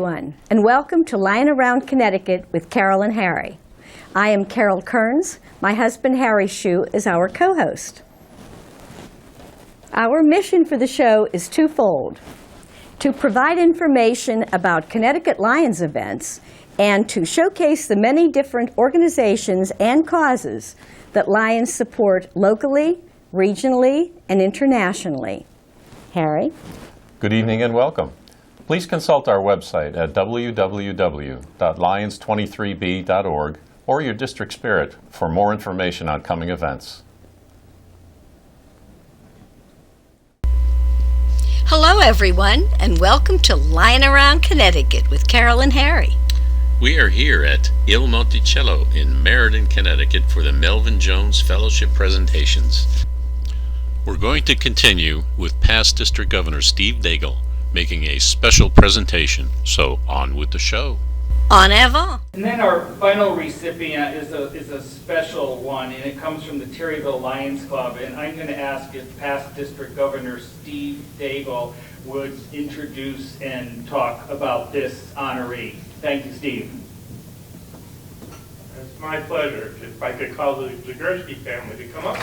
everyone, and welcome to Lying Around Connecticut with Carol and Harry. I am Carol Kearns. My husband, Harry Shue, is our co-host. Our mission for the show is twofold: to provide information about Connecticut Lions events and to showcase the many different organizations and causes that Lions support locally, regionally, and internationally. Harry? Good evening and welcome. Please consult our website at www.lions23b.org or your district spirit for more information on coming events. Hello everyone, and welcome to Lying Around Connecticut with Carol and Harry. We are here at Il Monticello in Meriden, Connecticut for the Melvin Jones Fellowship presentations. We're going to continue with past District Governor Steve Daigle making a special presentation, so on with the show. En avant. And then our final recipient is a special one, and it comes from the Terryville Lions Club, and I'm going to ask if past District Governor Steve Daigle would introduce and talk about this honoree. Thank you, Steve. It's my pleasure. If I could call the Zagurski family to come up,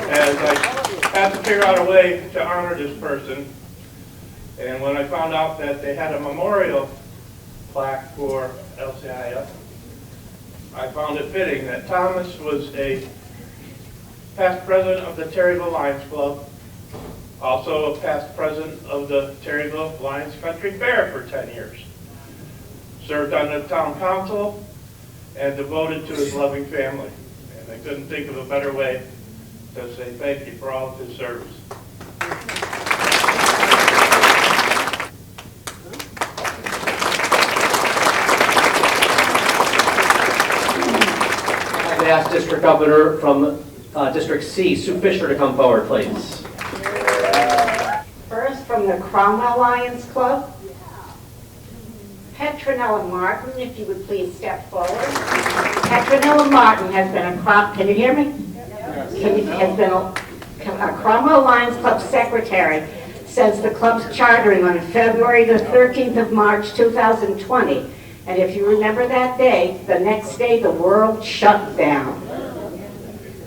as I have to figure out a way to honor this person. And when I found out that they had a memorial plaque for LCIF, I found it fitting that Thomas was a past president of the Terryville Lions Club, also a past president of the Terryville Lions Country Fair for 10 years. Served on the town council and devoted to his loving family. And I couldn't think of a better way to say thank you for all of his service. I'd ask District Governor from District C, Sue Fisher, to come forward, please. First, from the Cromwell Lions Club, Petronella Martin, if you would please step forward. Petronella Martin has been can you hear me? Has been a Cromwell Lions Club secretary since the club's chartering on February the 13th of March 2020. And if you remember that day, the next day the world shut down.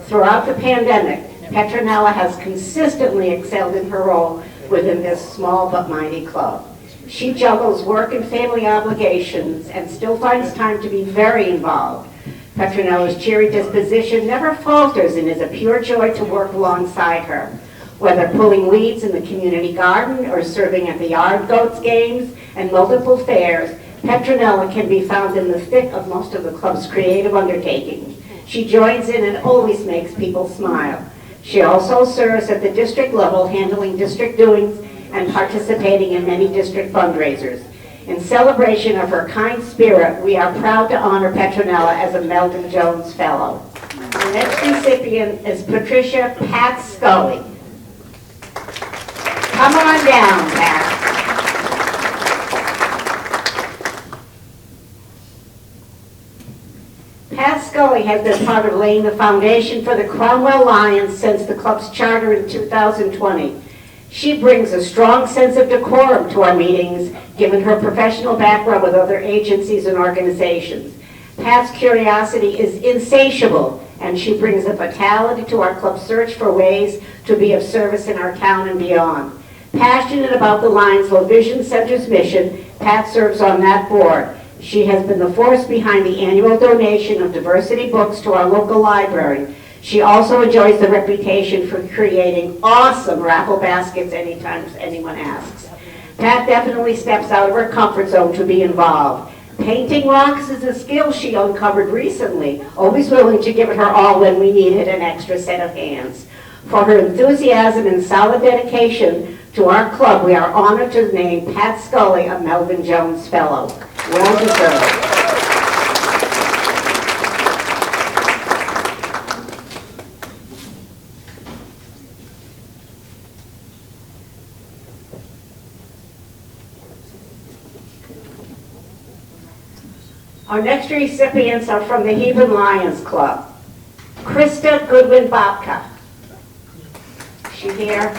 Throughout the pandemic, Petronella has consistently excelled in her role within this small but mighty club. She juggles work and family obligations and still finds time to be very involved. Petronella's cheery disposition never falters and is a pure joy to work alongside her. Whether pulling weeds in the community garden or serving at the Yard Goats games and multiple fairs, Petronella can be found in the thick of most of the club's creative undertakings. She joins in and always makes people smile. She also serves at the district level, handling district doings and participating in many district fundraisers. In celebration of her kind spirit, we are proud to honor Petronella as a Melvin Jones Fellow. The next recipient is Patricia Pat Scully. Come on down, Pat. Pat Scully has been part of laying the foundation for the Cromwell Lions since the club's charter in 2020. She brings a strong sense of decorum to our meetings, given her professional background with other agencies and organizations. Pat's curiosity is insatiable, and she brings a vitality to our club's search for ways to be of service in our town and beyond. Passionate about the Lions Low Vision Center's mission, Pat serves on that board. She has been the force behind the annual donation of diversity books to our local library. She also enjoys the reputation for creating awesome raffle baskets anytime anyone asks. Pat definitely steps out of her comfort zone to be involved. Painting rocks is a skill she uncovered recently, always willing to give it her all when we needed an extra set of hands. For her enthusiasm and solid dedication to our club, we are honored to name Pat Scully a Melvin Jones Fellow. Well deserved. Our next recipients are from the Heathen Lions Club. Krista Goodwin-Babka. Is she here?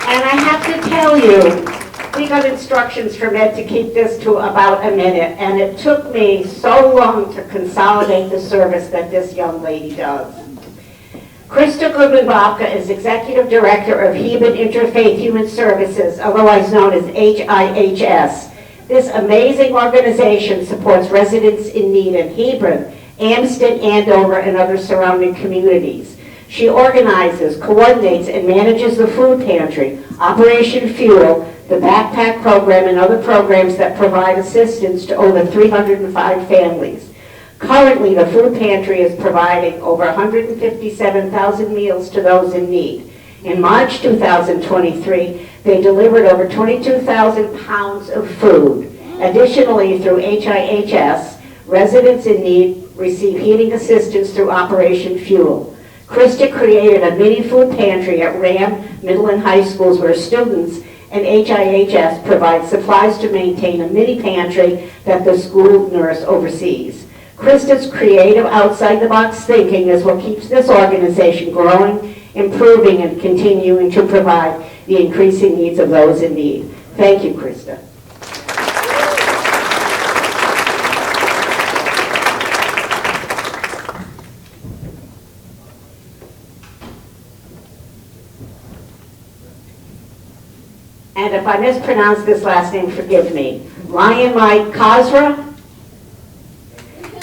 And I have to tell you, We got instructions from Ed to keep this to about a minute, and it took me so long to consolidate the service that this young lady does. Krista Goodman-Babka is Executive Director of Hebron Interfaith Human Services, otherwise known as HIHS. This amazing organization supports residents in need in Hebron, Amstead, Andover, and other surrounding communities. She organizes, coordinates, and manages the food pantry, Operation Fuel, the backpack program, and other programs that provide assistance to over 305 families. Currently, the food pantry is providing over 157,000 meals to those in need. In March 2023, they delivered over 22,000 pounds of food. Additionally, through HIHS, residents in need receive heating assistance through Operation Fuel. Krista created a mini food pantry at Ram Middle and High Schools where students and HIHS provides supplies to maintain a mini pantry that the school nurse oversees. Krista's creative, outside-the-box thinking is what keeps this organization growing, improving, and continuing to provide the increasing needs of those in need. Thank you, Krista. And if I mispronounce this last name, forgive me. Lion Mike Kozra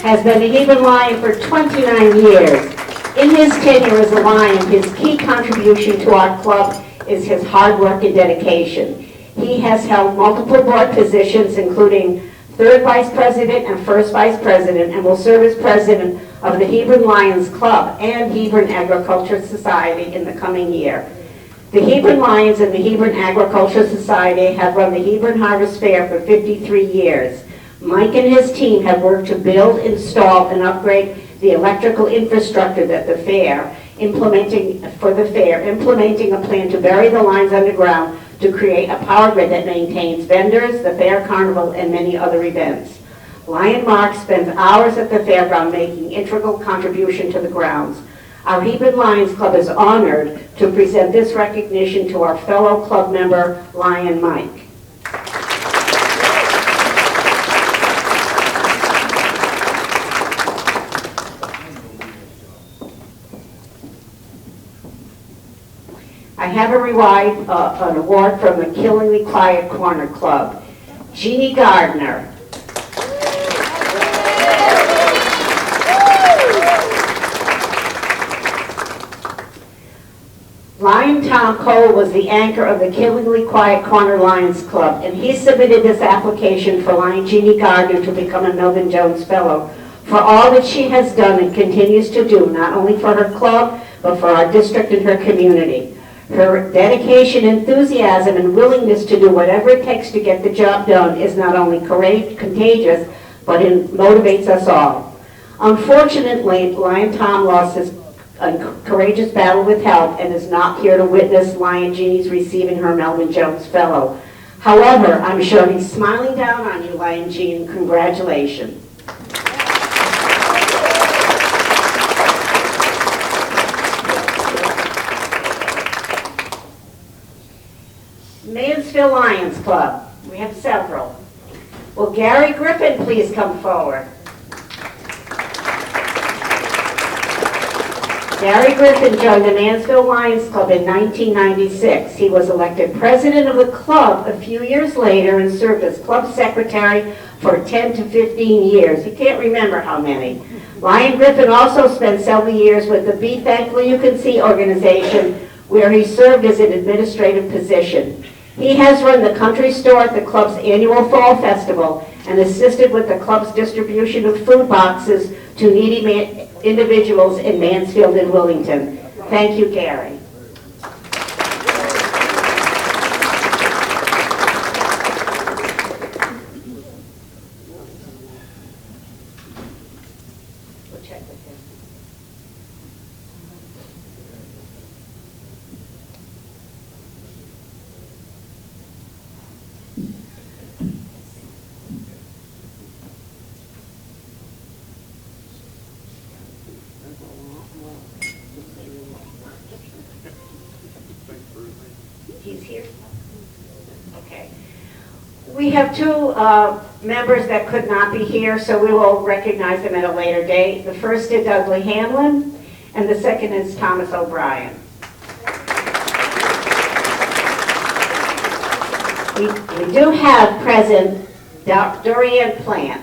has been a Hebron Lion for 29 years. In his tenure as a Lion, his key contribution to our club is his hard work and dedication. He has held multiple board positions, including 3rd Vice President and 1st Vice President, and will serve as President of the Hebron Lions Club and Hebron Agriculture Society in the coming year. The Hebron Lions and the Hebron Agriculture Society have run the Hebron Harvest Fair for 53 years. Mike and his team have worked to build, install, and upgrade the electrical infrastructure that the fair, implementing a plan to bury the lines underground to create a power grid that maintains vendors, the fair carnival, and many other events. Lion Mark spends hours at the fairground making integral contribution to the grounds. Our Hebron Lions Club is honored to present this recognition to our fellow club member, Lion Mike. I have an award from the Killingly Quiet Corner Club. Jeannie Gardner. Lion Tom Cole was the anchor of the Killingly Quiet Corner Lions Club, and he submitted this application for Lion Jeannie Gardner to become a Melvin Jones Fellow for all that she has done and continues to do, not only for her club, but for our district and her community. Her dedication, enthusiasm, and willingness to do whatever it takes to get the job done is not only contagious, but it motivates us all. Unfortunately, Lion Tom lost his courageous battle with health and is not here to witness Lion Jeannie's receiving her Melvin Jones Fellow. However, I'm sure he's smiling down on you, Lion Jean. Congratulations. Mansfield Lions Club. We have several. Will Gary Griffin please come forward? Gary Griffin joined the Mansfield Lions Club in 1996. He was elected president of the club a few years later and served as club secretary for 10 to 15 years. He can't remember how many. Lion Griffin also spent several years with the Be Thankful You Can See organization, where he served as an administrative position. He has run the country store at the club's annual fall festival and assisted with the club's distribution of food boxes to needy individuals in Mansfield and Willington. Thank you, Gary. We'll check with him. have two members that could not be here, so we will recognize them at a later date. The first is Dudley Hamlin, and the second is Thomas O'Brien. We do have present Dorian Plant.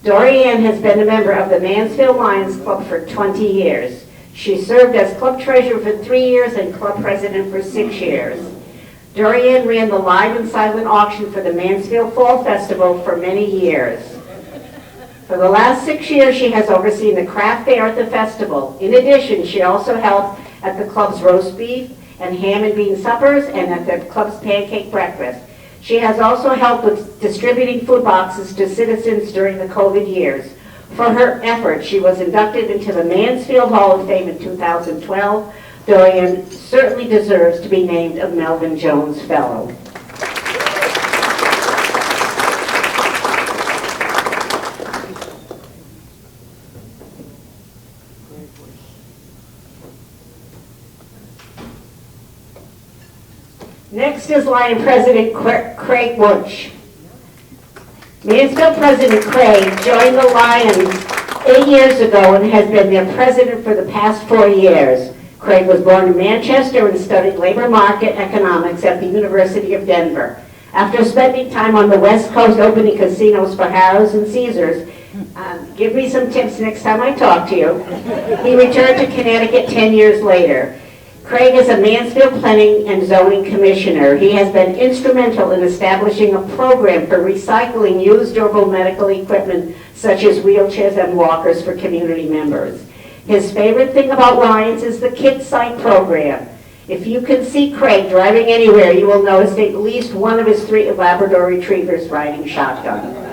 Dorian has been a member of the Mansfield Lions Club for 20 years. She served as club treasurer for 3 years and club president for 6 years. Dorian ran the live and silent auction for the Mansfield Fall Festival for many years. For the last 6 years, she has overseen the craft fair at the festival. In addition, she also helped at the club's roast beef and ham and bean suppers and at the club's pancake breakfast. She has also helped with distributing food boxes to citizens during the COVID years. For her efforts, she was inducted into the Mansfield Hall of Fame in 2012. Dorian certainly deserves to be named a Melvin Jones Fellow. Next is Lion President Craig Wunsch. Mansfield President Craig joined the Lions 8 years ago and has been their president for the past 4 years. Craig was born in Manchester and studied labor market economics at the University of Denver. After spending time on the West Coast opening casinos for Harrah's and Caesars, give me some tips next time I talk to you, he returned to Connecticut 10 years later. Craig is a Mansfield Planning and Zoning Commissioner. He has been instrumental in establishing a program for recycling used durable medical equipment such as wheelchairs and walkers for community members. His favorite thing about Lions is the Kids Site program. If you can see Craig driving anywhere, you will notice at least one of his 3 Labrador Retrievers riding shotgun.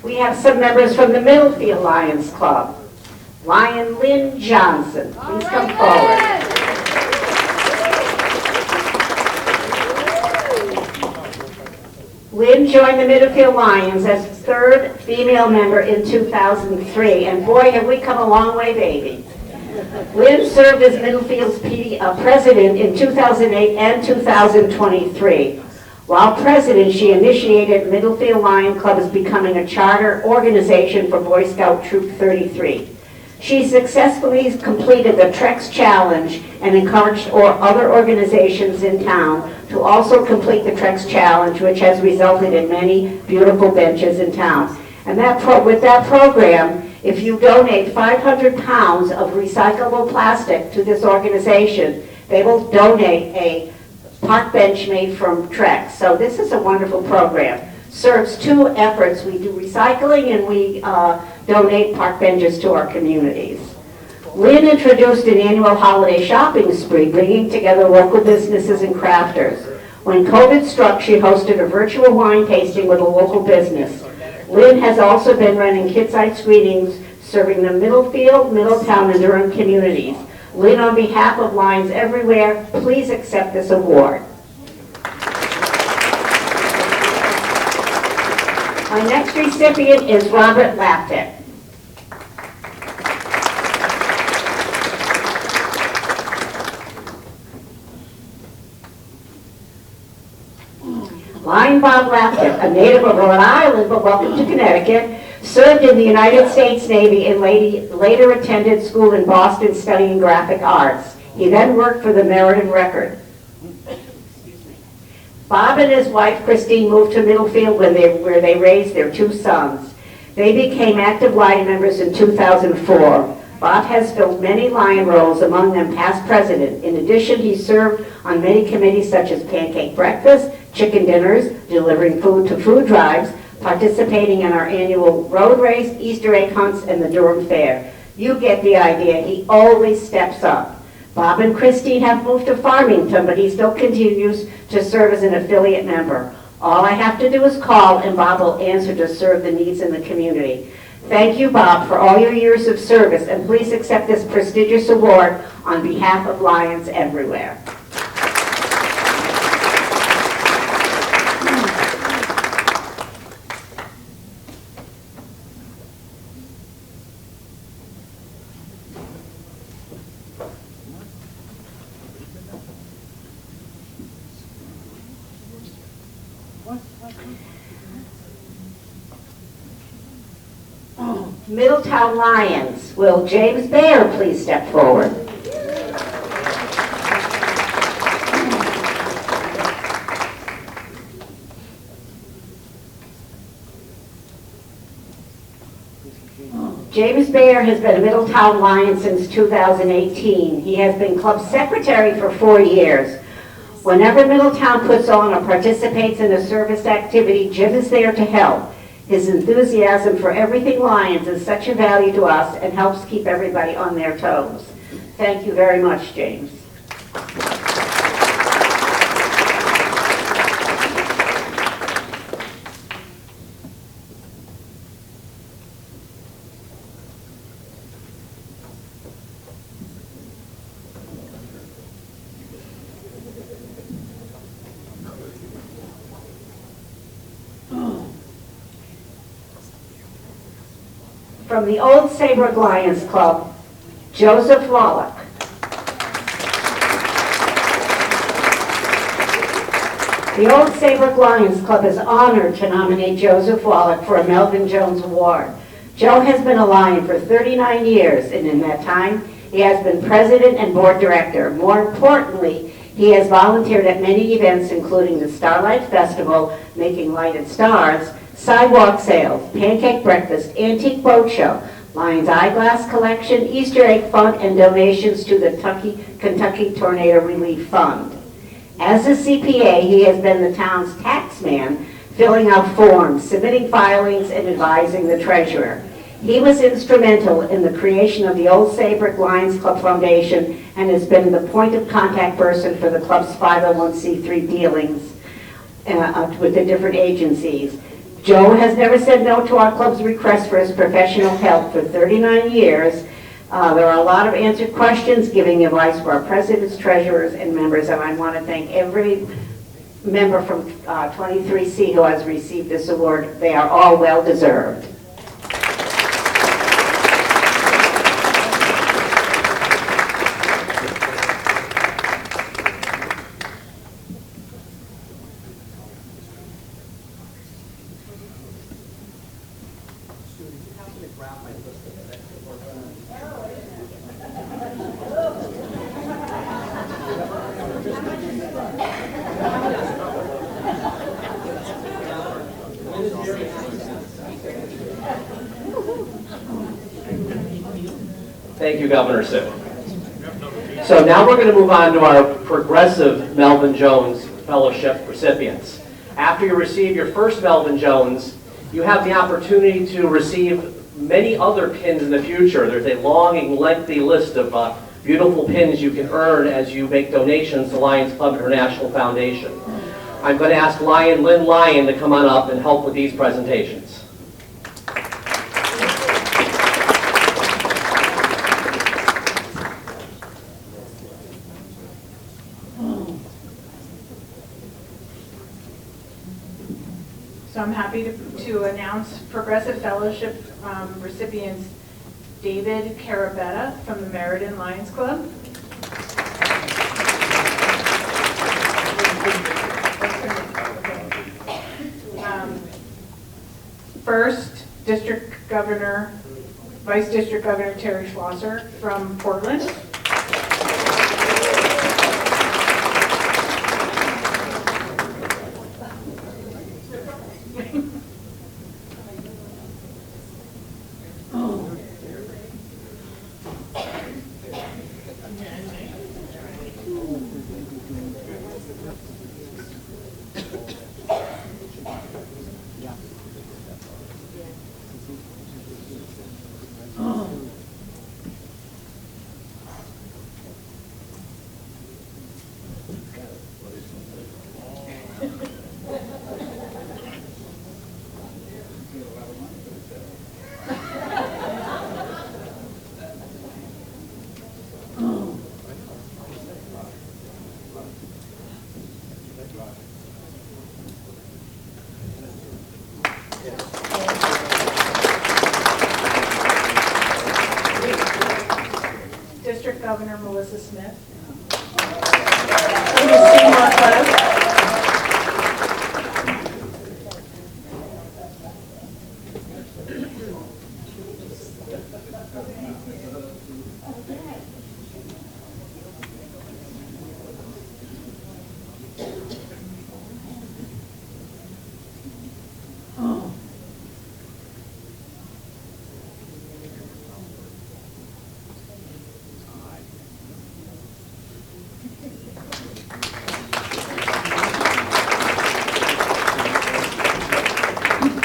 We have some members from the Middlefield Lions Club. Lion Lynn Johnson, please come forward. Lynn joined the Middlefield Lions as 3rd female member in 2003, and boy, have we come a long way, baby. Lynn served as Middlefield's president in 2008 and 2023. While president, she initiated Middlefield Lion Club as becoming a charter organization for Boy Scout Troop 33. She successfully completed the Trex Challenge and encouraged other organizations in town to also complete the Trex Challenge, which has resulted in many beautiful benches in town. And with that program, if you donate 500 pounds of recyclable plastic to this organization, they will donate a park bench made from Trex. So this is a wonderful program. Serves 2 efforts. We do recycling and we donate park benches to our communities. Lynn introduced an annual holiday shopping spree, bringing together local businesses and crafters. When COVID struck, she hosted a virtual wine tasting with a local business. Lynn has also been running Kidside screenings, serving the Middlefield, Middletown, and Durham communities. Lynn, on behalf of Lions everywhere, please accept this award. My next recipient is Robert Laptek. Lion Bob Laptek, a native of Rhode Island but welcome to Connecticut, served in the United States Navy and later attended school in Boston studying graphic arts. He then worked for the Meriden Record. Bob and his wife Christine moved to Middlefield where they raised their 2 sons. They became active Lion members in 2004. Bob has filled many Lion roles, among them past president. In addition, he served on many committees such as pancake breakfast, chicken dinners, delivering food to food drives, participating in our annual road race, Easter egg hunts, and the Durham Fair. You get the idea. He always steps up. Bob and Christine have moved to Farmington, but he still continues to serve as an affiliate member. All I have to do is call, and Bob will answer to serve the needs in the community. Thank you, Bob, for all your years of service, and please accept this prestigious award on behalf of Lions everywhere. Middletown Lions, will James Bayer please step forward? James Bayer has been a Middletown Lion since 2018. He has been club secretary for 4 years. Whenever Middletown puts on or participates in a service activity, Jim is there to help. His enthusiasm for everything Lions is such a value to us and helps keep everybody on their toes. Thank you very much, James. From the Old Saybrook Lions Club, Joseph Wallach. The Old Saybrook Lions Club is honored to nominate Joseph Wallach for a Melvin Jones Award. Joe has been a Lion for 39 years, and in that time, he has been president and board director. More importantly, he has volunteered at many events, including the Starlight Festival, Making Light and Stars, sidewalk sales, pancake breakfast, antique boat show, Lions eyeglass collection, Easter egg fund, and donations to the Kentucky Tornado Relief Fund. As a CPA, he has been the town's tax man, filling out forms, submitting filings, and advising the treasurer. He was instrumental in the creation of the Old Saybrook Lions Club Foundation and has been the point of contact person for the club's 501c3 dealings with the different agencies. Joe has never said no to our club's request for his professional help for 39 years. There are a lot of answered questions, giving advice for our presidents, treasurers, and members, and I want to thank every member from 23C who has received this award. They are all well deserved. Thank you, Governor Sue. So now we're going to move on to our progressive Melvin Jones Fellowship recipients. After you receive your first Melvin Jones, you have the opportunity to receive many other pins in the future. There's a long and lengthy list of beautiful pins you can earn as you make donations to Lions Club International Foundation. I'm going to ask Lynn Lyon to come on up and help with these presentations. So I'm happy to announce Progressive Fellowship recipients David Carabetta from the Meriden Lions Club. First, Vice District Governor Terry Schlosser from Portland. Governor Melissa Smith. From the Seymour Club.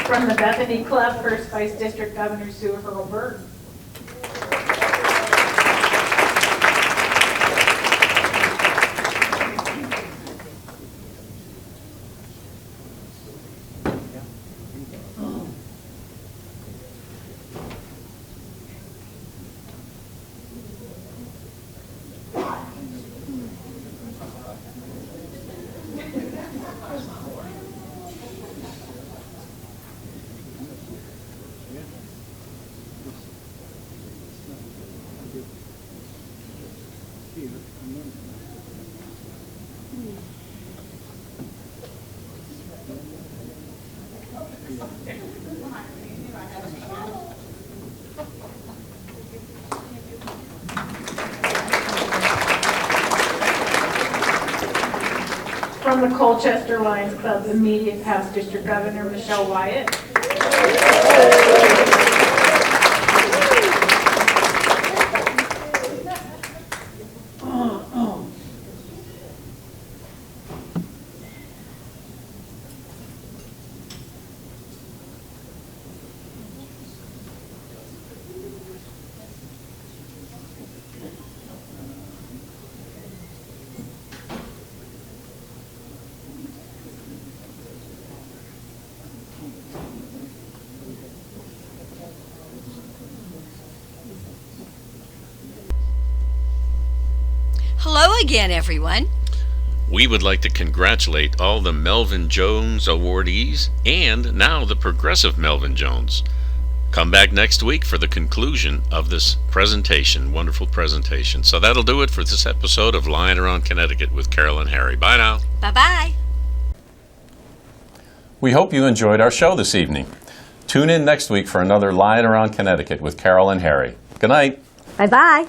From the Bethany Club, First Vice District Governor Sue Hurlburt. From the Colchester Lions Club's immediate past District Governor Michelle Wyatt. Hello again, everyone. We would like to congratulate all the Melvin Jones awardees and now the progressive Melvin Jones. Come back next week for the conclusion of this presentation, wonderful presentation. So that'll do it for this episode of Lying Around Connecticut with Carol and Harry. Bye now. Bye-bye. We hope you enjoyed our show this evening. Tune in next week for another Lying Around Connecticut with Carol and Harry. Good night. Bye-bye.